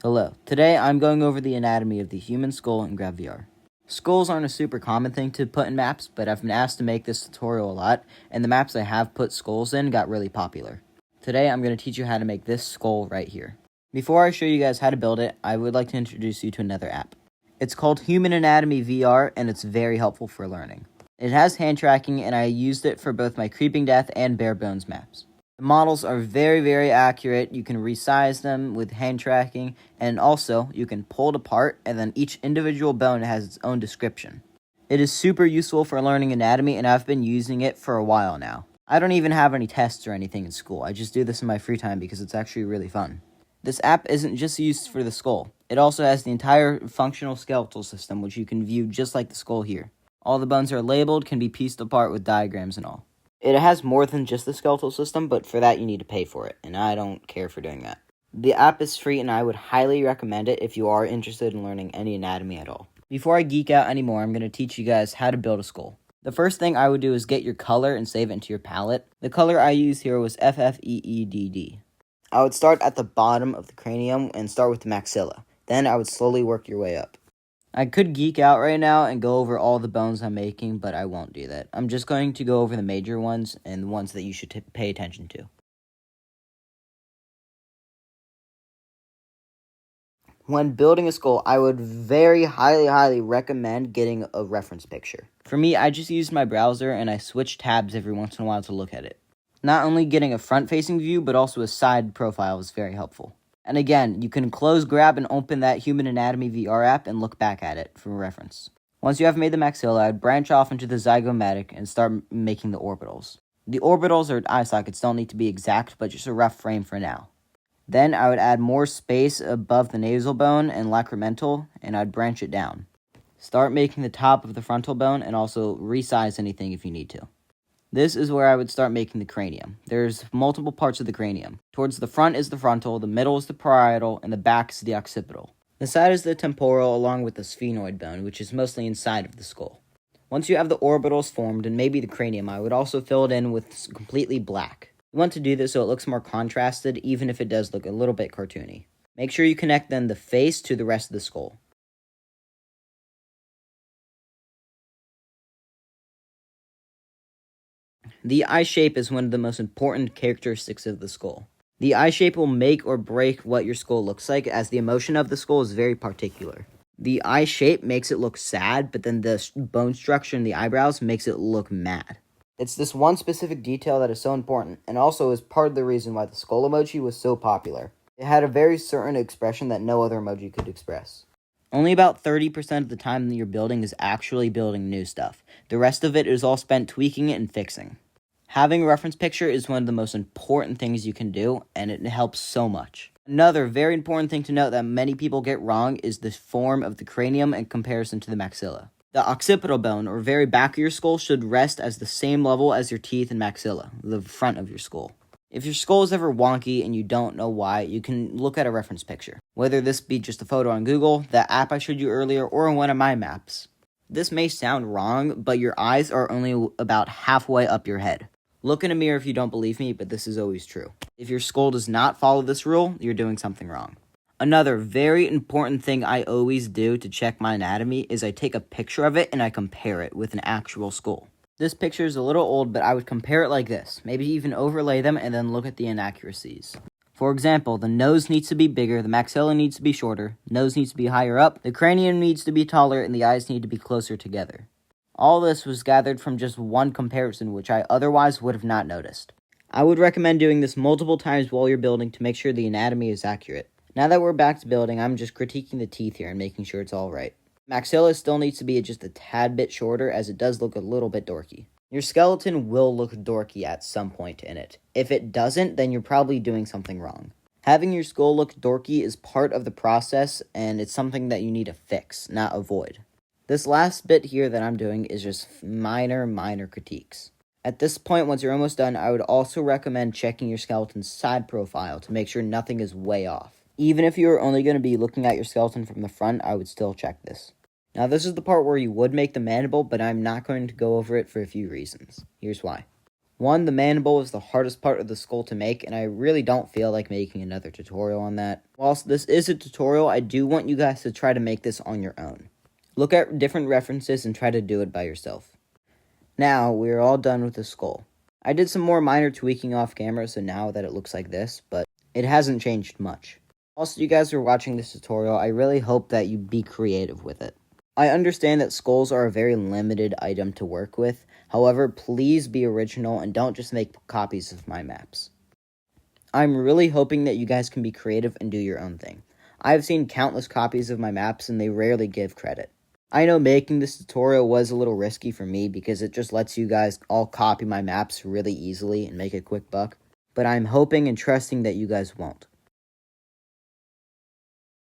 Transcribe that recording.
Hello, today I'm going over the anatomy of the human skull in GravVR. Skulls aren't a super common thing to put in maps, but I've been asked to make this tutorial a lot, and the maps I have put skulls in got really popular. Today I'm going to teach you how to make this skull right here. Before I show you guys how to build it, I would like to introduce you to another app. It's called Human Anatomy VR, and it's very helpful for learning. It has hand tracking, and I used it for both my Creeping Death and Bare Bones maps. The models are very accurate. You can resize them with hand tracking, and also you can pull it apart, and then each individual bone has its own description. It is super useful for learning anatomy, and I've been using it for a while now. I don't even have any tests or anything in school. I just do this in my free time because it's actually really fun. This app isn't just used for the skull. It also has the entire functional skeletal system, which you can view just like the skull here. All the bones are labeled, can be pieced apart with diagrams and all. It has more than just the skeletal system, but for that you need to pay for it, and I don't care for doing that. The app is free, and I would highly recommend it if you are interested in learning any anatomy at all. Before I geek out anymore, I'm going to teach you guys how to build a skull. The first thing I would do is get your color and save it into your palette. The color I used here was FFEEDD. I would start at the bottom of the cranium and start with the maxilla. Then I would slowly work your way up. I could geek out right now and go over all the bones I'm making, but I won't do that. I'm just going to go over the major ones and the ones that you should pay attention to. When building a skull, I would very highly recommend getting a reference picture. For me, I just used my browser and I switch tabs every once in a while to look at it. Not only getting a front-facing view, but also a side profile is very helpful. And again, you can close, grab, and open that Human Anatomy VR app and look back at it for reference. Once you have made the maxilla, I'd branch off into the zygomatic and start making the orbitals. The orbitals or eye sockets don't need to be exact, but just a rough frame for now. Then I would add more space above the nasal bone and lacrimental, and I'd branch it down. Start making the top of the frontal bone and also resize anything if you need to. This is where I would start making the cranium. There's multiple parts of the cranium. Towards the front is the frontal, the middle is the parietal, and the back is the occipital. The side is the temporal along with the sphenoid bone, which is mostly inside of the skull. Once you have the orbitals formed and maybe the cranium, I would also fill it in with completely black. You want to do this so it looks more contrasted, even if it does look a little bit cartoony. Make sure you connect then the face to the rest of the skull. The eye shape is one of the most important characteristics of the skull. The eye shape will make or break what your skull looks like, as the emotion of the skull is very particular. The eye shape makes it look sad, but then the bone structure in the eyebrows makes it look mad. It's this one specific detail that is so important, and also is part of the reason why the skull emoji was so popular. It had a very certain expression that no other emoji could express. Only about 30% of the time that you're building is actually building new stuff. The rest of it is all spent tweaking it and fixing. Having a reference picture is one of the most important things you can do, and it helps so much. Another very important thing to note that many people get wrong is the form of the cranium in comparison to the maxilla. The occipital bone, or very back of your skull, should rest as the same level as your teeth and maxilla, the front of your skull. If your skull is ever wonky and you don't know why, you can look at a reference picture. Whether this be just a photo on Google, the app I showed you earlier, or one of my maps. This may sound wrong, but your eyes are only about halfway up your head. Look in a mirror if you don't believe me, but this is always true. If your skull does not follow this rule, you're doing something wrong. Another very important thing I always do to check my anatomy is I take a picture of it and I compare it with an actual skull. This picture is a little old, but I would compare it like this. Maybe even overlay them and then look at the inaccuracies. For example, the nose needs to be bigger, the maxilla needs to be shorter, nose needs to be higher up, the cranium needs to be taller, and the eyes need to be closer together. All this was gathered from just one comparison, which I otherwise would have not noticed. I would recommend doing this multiple times while you're building to make sure the anatomy is accurate. Now that we're back to building, I'm just critiquing the teeth here and making sure it's all right. Maxilla still needs to be just a tad bit shorter, as it does look a little bit dorky. Your skeleton will look dorky at some point in it. If it doesn't, then you're probably doing something wrong. Having your skull look dorky is part of the process, and it's something that you need to fix, not avoid. This last bit here that I'm doing is just minor critiques. At this point, once you're almost done, I would also recommend checking your skeleton's side profile to make sure nothing is way off. Even if you're only going to be looking at your skeleton from the front, I would still check this. Now this is the part where you would make the mandible, but I'm not going to go over it for a few reasons. Here's why. One, the mandible is the hardest part of the skull to make, and I really don't feel like making another tutorial on that. Whilst this is a tutorial, I do want you guys to try to make this on your own. Look at different references and try to do it by yourself. Now, we are all done with the skull. I did some more minor tweaking off camera, so now that it looks like this, but it hasn't changed much. Also, you guys are watching this tutorial, I really hope that you be creative with it. I understand that skulls are a very limited item to work with. However, please be original and don't just make copies of my maps. I'm really hoping that you guys can be creative and do your own thing. I've seen countless copies of my maps and they rarely give credit. I know making this tutorial was a little risky for me because it just lets you guys all copy my maps really easily and make a quick buck. But I'm hoping and trusting that you guys won't.